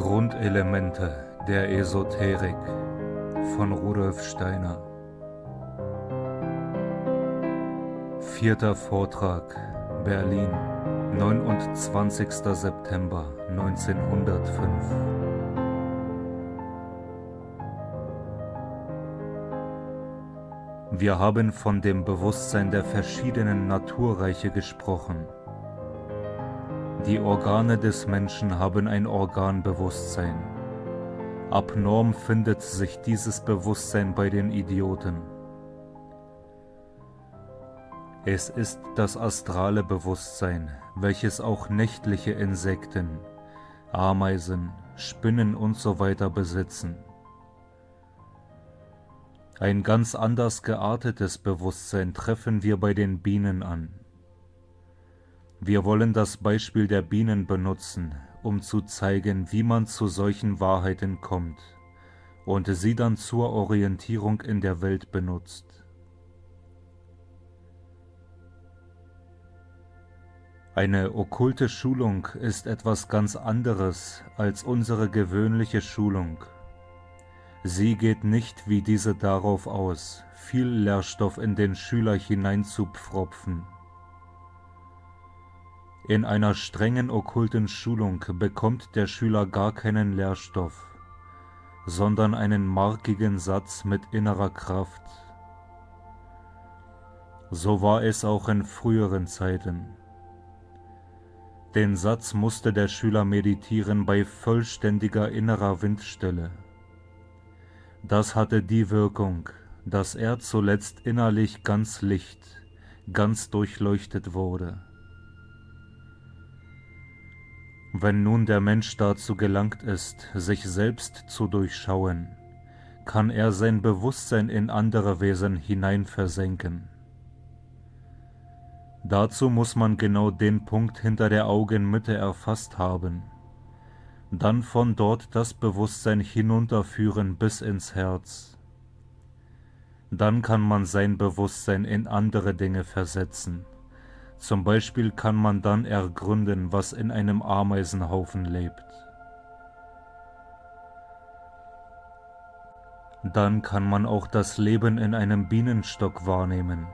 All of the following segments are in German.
Grundelemente der Esoterik von Rudolf Steiner. Vierter Vortrag, Berlin, 29. September 1905. Wir haben von dem Bewusstsein der verschiedenen Naturreiche gesprochen. Die Organe des Menschen haben ein Organbewusstsein. Abnorm findet sich dieses Bewusstsein bei den Idioten. Es ist das astrale Bewusstsein, welches auch nächtliche Insekten, Ameisen, Spinnen usw. besitzen. Ein ganz anders geartetes Bewusstsein treffen wir bei den Bienen an. Wir wollen das Beispiel der Bienen benutzen, um zu zeigen, wie man zu solchen Wahrheiten kommt und sie dann zur Orientierung in der Welt benutzt. Eine okkulte Schulung ist etwas ganz anderes als unsere gewöhnliche Schulung. Sie geht nicht wie diese darauf aus, viel Lehrstoff in den Schüler hineinzupfropfen. In einer strengen okkulten Schulung bekommt der Schüler gar keinen Lehrstoff, sondern einen markigen Satz mit innerer Kraft. So war es auch in früheren Zeiten. Den Satz musste der Schüler meditieren bei vollständiger innerer Windstille. Das hatte die Wirkung, dass er zuletzt innerlich ganz licht, ganz durchleuchtet wurde. Wenn nun der Mensch dazu gelangt ist, sich selbst zu durchschauen, kann er sein Bewusstsein in andere Wesen hinein versenken. Dazu muss man genau den Punkt hinter der Augenmitte erfasst haben, dann von dort das Bewusstsein hinunterführen bis ins Herz. Dann kann man sein Bewusstsein in andere Dinge versetzen. Zum Beispiel kann man dann ergründen, was in einem Ameisenhaufen lebt. Dann kann man auch das Leben in einem Bienenstock wahrnehmen.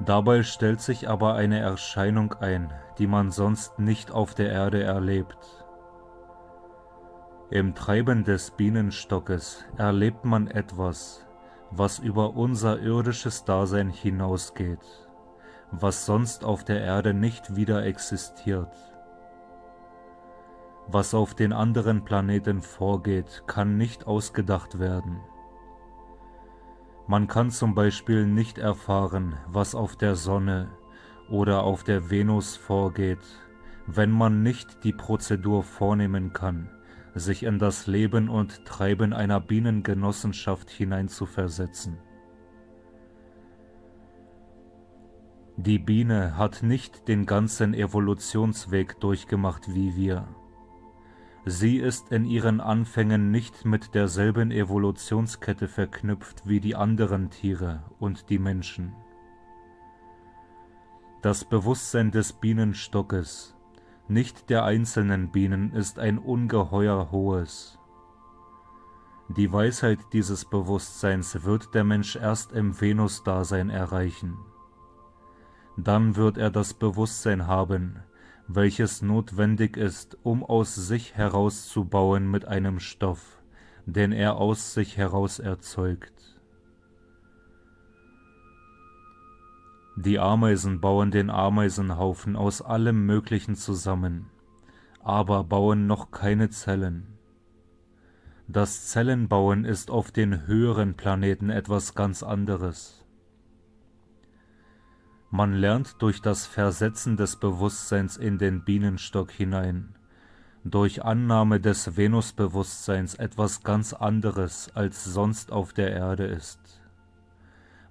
Dabei stellt sich aber eine Erscheinung ein, die man sonst nicht auf der Erde erlebt. Im Treiben des Bienenstockes erlebt man etwas, was über unser irdisches Dasein hinausgeht, was sonst auf der Erde nicht wieder existiert. Was auf den anderen Planeten vorgeht, kann nicht ausgedacht werden. Man kann zum Beispiel nicht erfahren, was auf der Sonne oder auf der Venus vorgeht, wenn man nicht die Prozedur vornehmen kann, sich in das Leben und Treiben einer Bienengenossenschaft hineinzuversetzen. Die Biene hat nicht den ganzen Evolutionsweg durchgemacht wie wir. Sie ist in ihren Anfängen nicht mit derselben Evolutionskette verknüpft wie die anderen Tiere und die Menschen. Das Bewusstsein des Bienenstockes, nicht der einzelnen Bienen, ist ein ungeheuer hohes. Die Weisheit dieses Bewusstseins wird der Mensch erst im Venusdasein erreichen. Dann wird er das Bewusstsein haben, welches notwendig ist, um aus sich herauszubauen mit einem Stoff, den er aus sich heraus erzeugt. Die Ameisen bauen den Ameisenhaufen aus allem Möglichen zusammen, aber bauen noch keine Zellen. Das Zellenbauen ist auf den höheren Planeten etwas ganz anderes. Man lernt durch das Versetzen des Bewusstseins in den Bienenstock hinein, durch Annahme des Venusbewusstseins etwas ganz anderes, als sonst auf der Erde ist.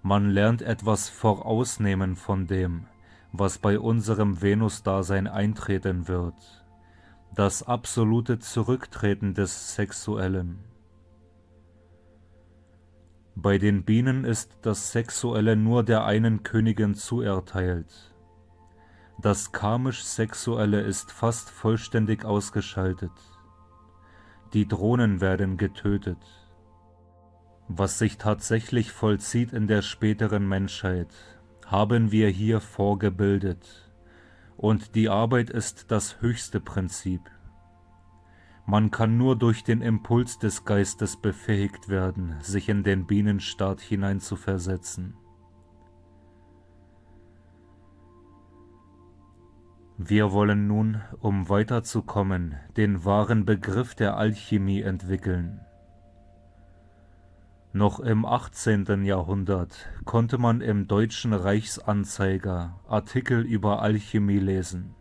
Man lernt etwas vorausnehmen von dem, was bei unserem Venusdasein eintreten wird, das absolute Zurücktreten des Sexuellen. Bei den Bienen ist das Sexuelle nur der einen Königin zuerteilt. Das karmisch-sexuelle ist fast vollständig ausgeschaltet. Die Drohnen werden getötet. Was sich tatsächlich vollzieht in der späteren Menschheit, haben wir hier vorgebildet, und die Arbeit ist das höchste Prinzip. Man kann nur durch den Impuls des Geistes befähigt werden, sich in den Bienenstaat hineinzuversetzen. Wir wollen nun, um weiterzukommen, den wahren Begriff der Alchemie entwickeln. Noch im 18. Jahrhundert konnte man im Deutschen Reichsanzeiger Artikel über Alchemie lesen.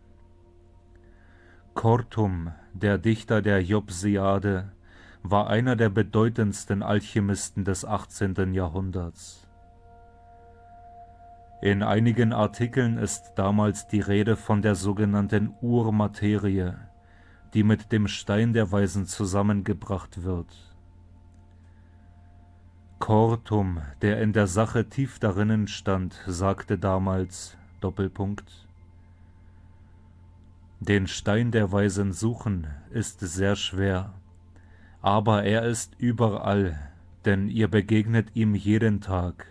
Kortum, der Dichter der Jobsiade, war einer der bedeutendsten Alchemisten des 18. Jahrhunderts. In einigen Artikeln ist damals die Rede von der sogenannten Urmaterie, die mit dem Stein der Weisen zusammengebracht wird. Kortum, der in der Sache tief darinnen stand, sagte damals, Doppelpunkt, den Stein der Weisen suchen ist sehr schwer, aber er ist überall, denn ihr begegnet ihm jeden Tag,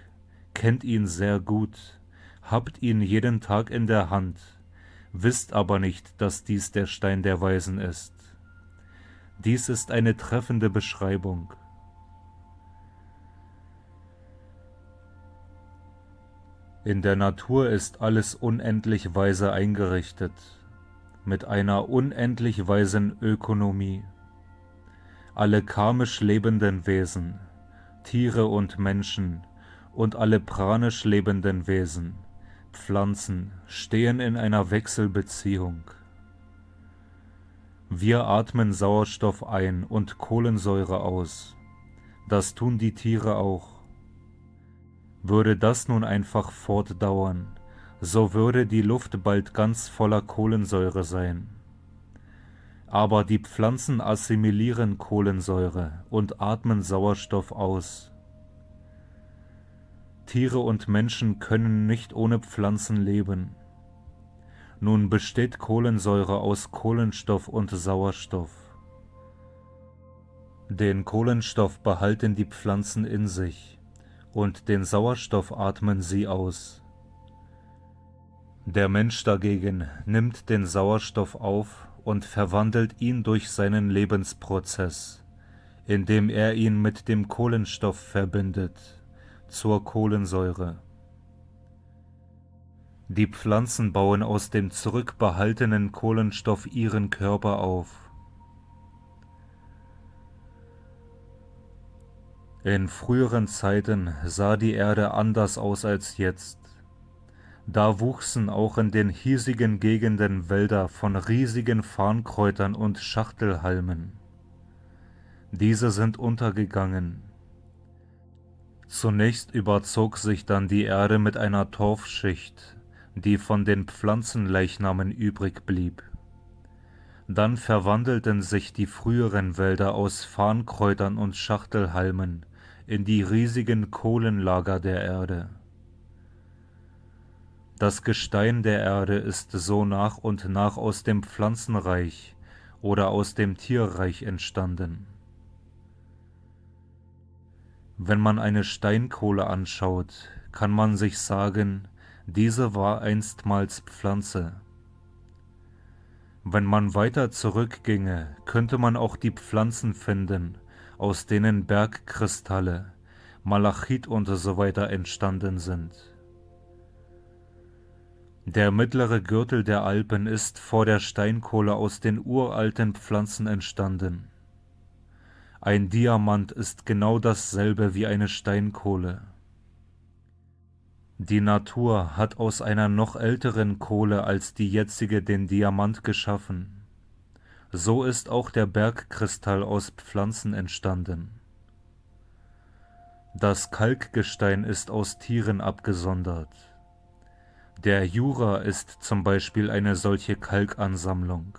kennt ihn sehr gut, habt ihn jeden Tag in der Hand, wisst aber nicht, dass dies der Stein der Weisen ist. Dies ist eine treffende Beschreibung. In der Natur ist alles unendlich weise eingerichtet, mit einer unendlich weisen Ökonomie. Alle karmisch lebenden Wesen, Tiere und Menschen und alle pranisch lebenden Wesen, Pflanzen, stehen in einer Wechselbeziehung. Wir atmen Sauerstoff ein und Kohlensäure aus. Das tun die Tiere auch. Würde das nun einfach fortdauern, so würde die Luft bald ganz voller Kohlensäure sein. Aber die Pflanzen assimilieren Kohlensäure und atmen Sauerstoff aus. Tiere und Menschen können nicht ohne Pflanzen leben. Nun besteht Kohlensäure aus Kohlenstoff und Sauerstoff. Den Kohlenstoff behalten die Pflanzen in sich, und den Sauerstoff atmen sie aus. Der Mensch dagegen nimmt den Sauerstoff auf und verwandelt ihn durch seinen Lebensprozess, indem er ihn mit dem Kohlenstoff verbindet, zur Kohlensäure. Die Pflanzen bauen aus dem zurückbehaltenen Kohlenstoff ihren Körper auf. In früheren Zeiten sah die Erde anders aus als jetzt. Da wuchsen auch in den hiesigen Gegenden Wälder von riesigen Farnkräutern und Schachtelhalmen. Diese sind untergegangen. Zunächst überzog sich dann die Erde mit einer Torfschicht, die von den Pflanzenleichnamen übrig blieb. Dann verwandelten sich die früheren Wälder aus Farnkräutern und Schachtelhalmen in die riesigen Kohlenlager der Erde. Das Gestein der Erde ist so nach und nach aus dem Pflanzenreich oder aus dem Tierreich entstanden. Wenn man eine Steinkohle anschaut, kann man sich sagen, diese war einstmals Pflanze. Wenn man weiter zurückginge, könnte man auch die Pflanzen finden, aus denen Bergkristalle, Malachit und so weiter entstanden sind. Der mittlere Gürtel der Alpen ist vor der Steinkohle aus den uralten Pflanzen entstanden. Ein Diamant ist genau dasselbe wie eine Steinkohle. Die Natur hat aus einer noch älteren Kohle als die jetzige den Diamant geschaffen. So ist auch der Bergkristall aus Pflanzen entstanden. Das Kalkgestein ist aus Tieren abgesondert. Der Jura ist zum Beispiel eine solche Kalkansammlung.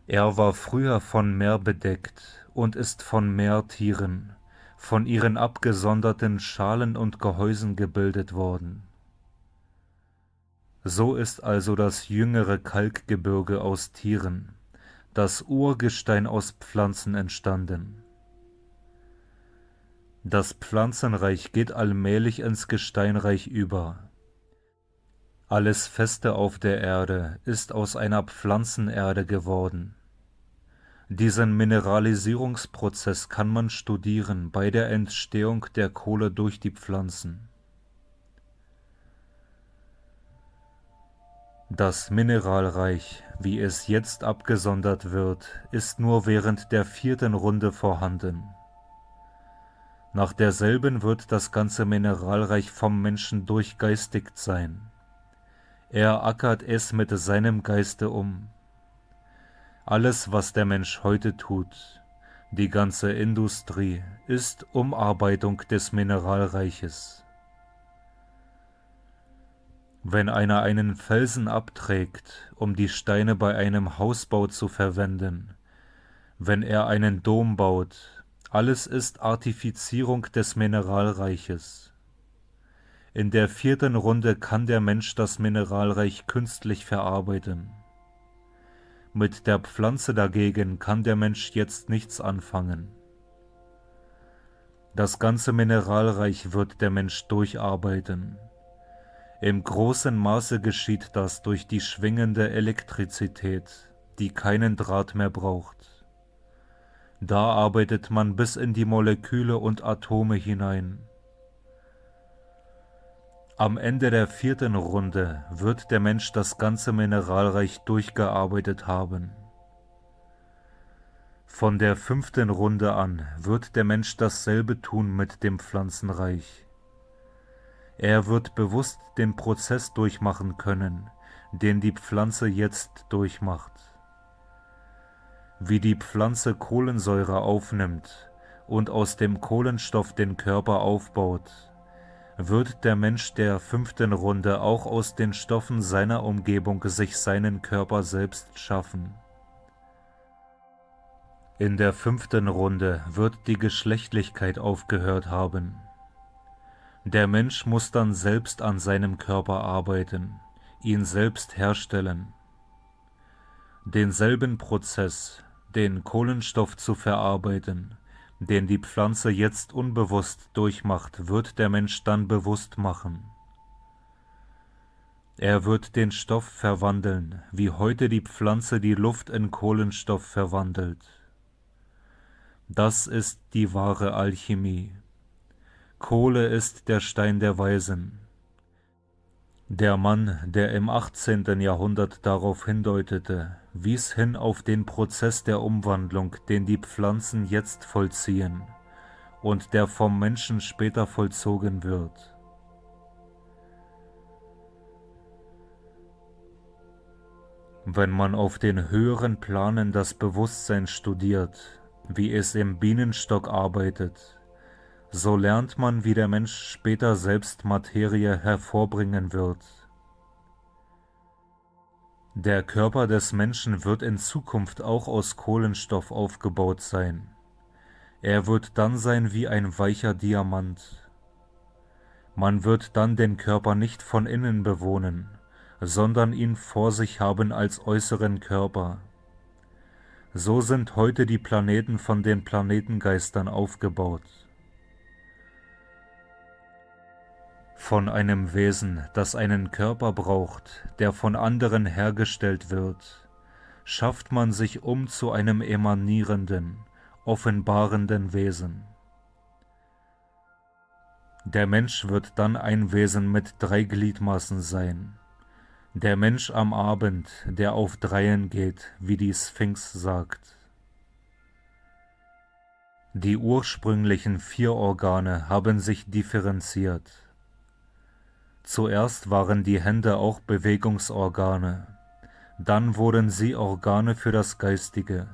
Er war früher von Meer bedeckt und ist von Meertieren, von ihren abgesonderten Schalen und Gehäusen gebildet worden. So ist also das jüngere Kalkgebirge aus Tieren, das Urgestein aus Pflanzen entstanden. Das Pflanzenreich geht allmählich ins Gesteinreich über. Alles Feste auf der Erde ist aus einer Pflanzenerde geworden. Diesen Mineralisierungsprozess kann man studieren bei der Entstehung der Kohle durch die Pflanzen. Das Mineralreich, wie es jetzt abgesondert wird, ist nur während der 4. Runde vorhanden. Nach derselben wird das ganze Mineralreich vom Menschen durchgeistigt sein. Er ackert es mit seinem Geiste um. Alles, was der Mensch heute tut, die ganze Industrie, ist Umarbeitung des Mineralreiches. Wenn einer einen Felsen abträgt, um die Steine bei einem Hausbau zu verwenden, wenn er einen Dom baut, alles ist Artifizierung des Mineralreiches. In der 4. Runde kann der Mensch das Mineralreich künstlich verarbeiten. Mit der Pflanze dagegen kann der Mensch jetzt nichts anfangen. Das ganze Mineralreich wird der Mensch durcharbeiten. Im großen Maße geschieht das durch die schwingende Elektrizität, die keinen Draht mehr braucht. Da arbeitet man bis in die Moleküle und Atome hinein. Am Ende der 4. Runde wird der Mensch das ganze Mineralreich durchgearbeitet haben. Von der 5. Runde an wird der Mensch dasselbe tun mit dem Pflanzenreich. Er wird bewusst den Prozess durchmachen können, den die Pflanze jetzt durchmacht. Wie die Pflanze Kohlensäure aufnimmt und aus dem Kohlenstoff den Körper aufbaut, wird der Mensch der 5. Runde auch aus den Stoffen seiner Umgebung sich seinen Körper selbst schaffen. In der 5. Runde wird die Geschlechtlichkeit aufgehört haben. Der Mensch muss dann selbst an seinem Körper arbeiten, ihn selbst herstellen. Denselben Prozess, den Kohlenstoff zu verarbeiten, den die Pflanze jetzt unbewusst durchmacht, wird der Mensch dann bewusst machen. Er wird den Stoff verwandeln, wie heute die Pflanze die Luft in Kohlenstoff verwandelt. Das ist die wahre Alchemie. Kohle ist der Stein der Weisen. Der Mann, der im 18. Jahrhundert darauf hindeutete, wies hin auf den Prozess der Umwandlung, den die Pflanzen jetzt vollziehen und der vom Menschen später vollzogen wird. Wenn man auf den höheren Planen das Bewusstsein studiert, wie es im Bienenstock arbeitet, so lernt man, wie der Mensch später selbst Materie hervorbringen wird. Der Körper des Menschen wird in Zukunft auch aus Kohlenstoff aufgebaut sein. Er wird dann sein wie ein weicher Diamant. Man wird dann den Körper nicht von innen bewohnen, sondern ihn vor sich haben als äußeren Körper. So sind heute die Planeten von den Planetengeistern aufgebaut. Von einem Wesen, das einen Körper braucht, der von anderen hergestellt wird, schafft man sich zu einem emanierenden, offenbarenden Wesen. Der Mensch wird dann ein Wesen mit 3 Gliedmaßen sein. Der Mensch am Abend, der auf 3 geht, wie die Sphinx sagt. Die ursprünglichen 4 Organe haben sich differenziert. Zuerst waren die Hände auch Bewegungsorgane, dann wurden sie Organe für das Geistige.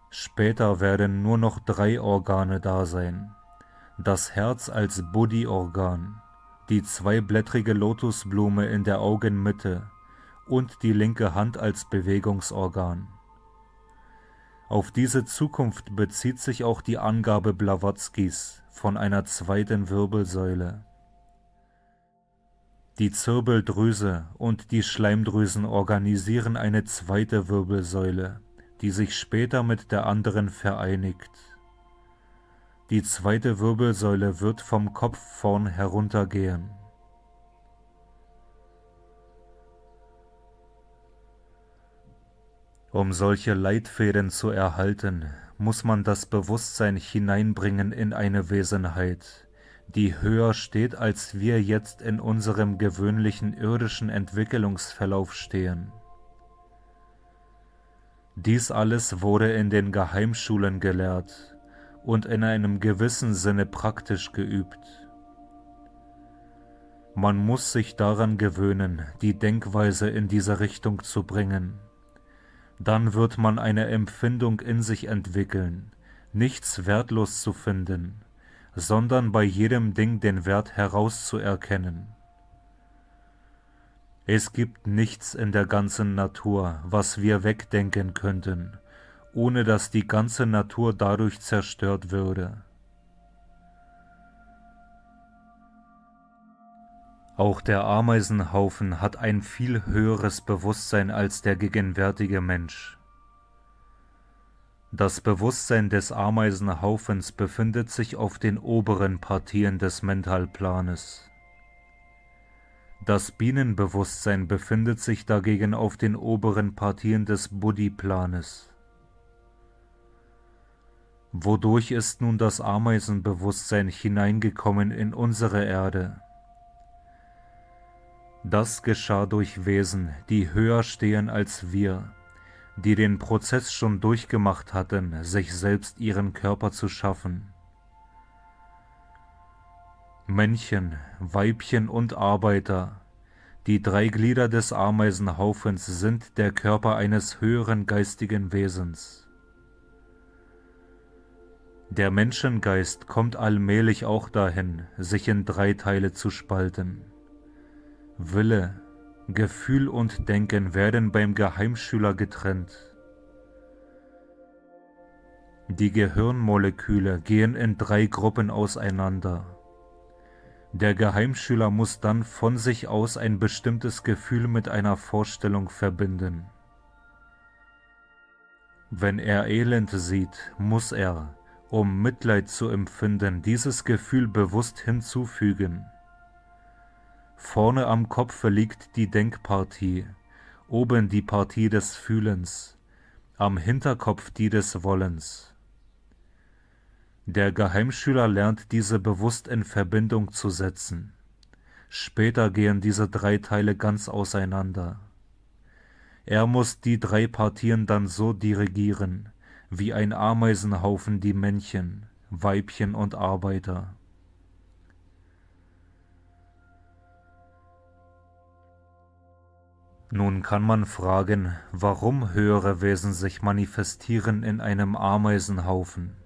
Später werden nur noch 3 Organe da sein. Das Herz als Buddhi-Organ, die 2-blättrige Lotusblume in der Augenmitte und die linke Hand als Bewegungsorgan. Auf diese Zukunft bezieht sich auch die Angabe Blavatskys von einer 2. Wirbelsäule. Die Zirbeldrüse und die Schleimdrüsen organisieren eine zweite Wirbelsäule, die sich später mit der anderen vereinigt. Die zweite Wirbelsäule wird vom Kopf vorn heruntergehen. Um solche Leitfäden zu erhalten, muss man das Bewusstsein hineinbringen in eine Wesenheit, die höher steht, als wir jetzt in unserem gewöhnlichen irdischen Entwicklungsverlauf stehen. Dies alles wurde in den Geheimschulen gelehrt und in einem gewissen Sinne praktisch geübt. Man muss sich daran gewöhnen, die Denkweise in diese Richtung zu bringen. Dann wird man eine Empfindung in sich entwickeln, nichts wertlos zu finden, sondern bei jedem Ding den Wert herauszuerkennen. Es gibt nichts in der ganzen Natur, was wir wegdenken könnten, ohne dass die ganze Natur dadurch zerstört würde. Auch der Ameisenhaufen hat ein viel höheres Bewusstsein als der gegenwärtige Mensch. Das Bewusstsein des Ameisenhaufens befindet sich auf den oberen Partien des Mentalplanes. Das Bienenbewusstsein befindet sich dagegen auf den oberen Partien des Buddhi-Planes. Wodurch ist nun das Ameisenbewusstsein hineingekommen in unsere Erde? Das geschah durch Wesen, die höher stehen als wir, die den Prozess schon durchgemacht hatten, sich selbst ihren Körper zu schaffen. Männchen, Weibchen und Arbeiter, die drei Glieder des Ameisenhaufens sind der Körper eines höheren geistigen Wesens. Der Menschengeist kommt allmählich auch dahin, sich in drei Teile zu spalten. Wille, Gefühl und Denken werden beim Geheimschüler getrennt. Die Gehirnmoleküle gehen in drei Gruppen auseinander. Der Geheimschüler muss dann von sich aus ein bestimmtes Gefühl mit einer Vorstellung verbinden. Wenn er Elend sieht, muss er, um Mitleid zu empfinden, dieses Gefühl bewusst hinzufügen. Vorne am Kopfe liegt die Denkpartie, oben die Partie des Fühlens, am Hinterkopf die des Wollens. Der Geheimschüler lernt diese bewusst in Verbindung zu setzen. Später gehen diese drei Teile ganz auseinander. Er muss die drei Partien dann so dirigieren, wie ein Ameisenhaufen die Männchen, Weibchen und Arbeiter. Nun kann man fragen, warum höhere Wesen sich manifestieren in einem Ameisenhaufen.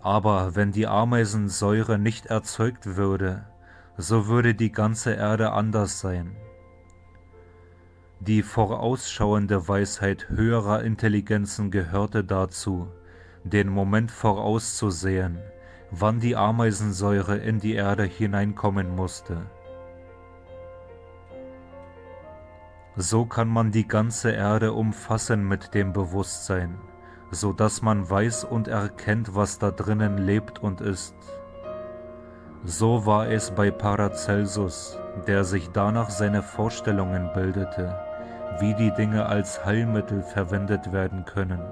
Aber wenn die Ameisensäure nicht erzeugt würde, so würde die ganze Erde anders sein. Die vorausschauende Weisheit höherer Intelligenzen gehörte dazu, den Moment vorauszusehen, wann die Ameisensäure in die Erde hineinkommen musste. So kann man die ganze Erde umfassen mit dem Bewusstsein, so dass man weiß und erkennt, was da drinnen lebt und ist. So war es bei Paracelsus, der sich danach seine Vorstellungen bildete, wie die Dinge als Heilmittel verwendet werden können,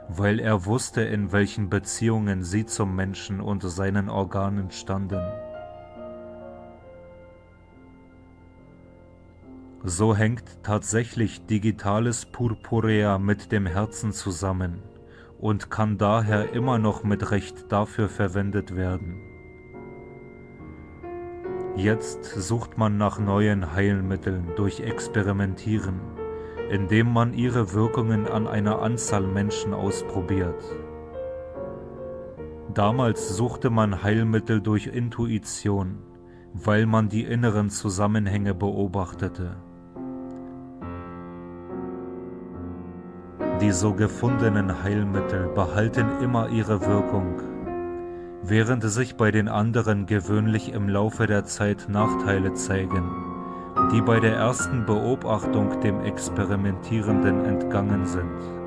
weil er wusste, in welchen Beziehungen sie zum Menschen und seinen Organen standen. So hängt tatsächlich digitales Purpurea mit dem Herzen zusammen und kann daher immer noch mit Recht dafür verwendet werden. Jetzt sucht man nach neuen Heilmitteln durch Experimentieren, indem man ihre Wirkungen an einer Anzahl Menschen ausprobiert. Damals suchte man Heilmittel durch Intuition, weil man die inneren Zusammenhänge beobachtete. Die so gefundenen Heilmittel behalten immer ihre Wirkung. während sich bei den anderen gewöhnlich im Laufe der Zeit Nachteile zeigen, die bei der ersten Beobachtung dem Experimentierenden entgangen sind.